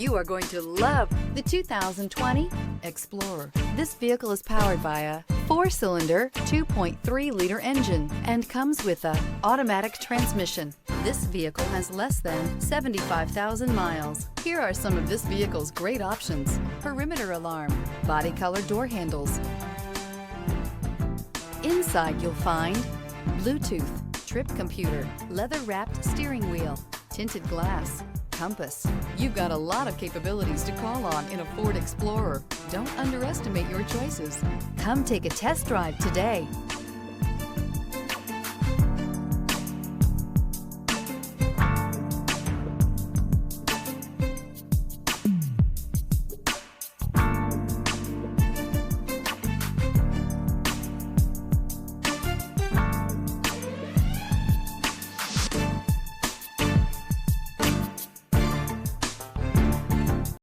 You are going to love the 2020 Explorer. This vehicle is powered by a 4-cylinder, 2.3-liter engine and comes with an automatic transmission. This vehicle has less than 75,000 miles. Here are some of this vehicle's great options: perimeter alarm, body color door handles. Inside you'll find Bluetooth, trip computer, leather-wrapped steering wheel, tinted glass, compass. You've got a lot of capabilities to call on in a Ford Explorer. Don't underestimate your choices. Come take a test drive today.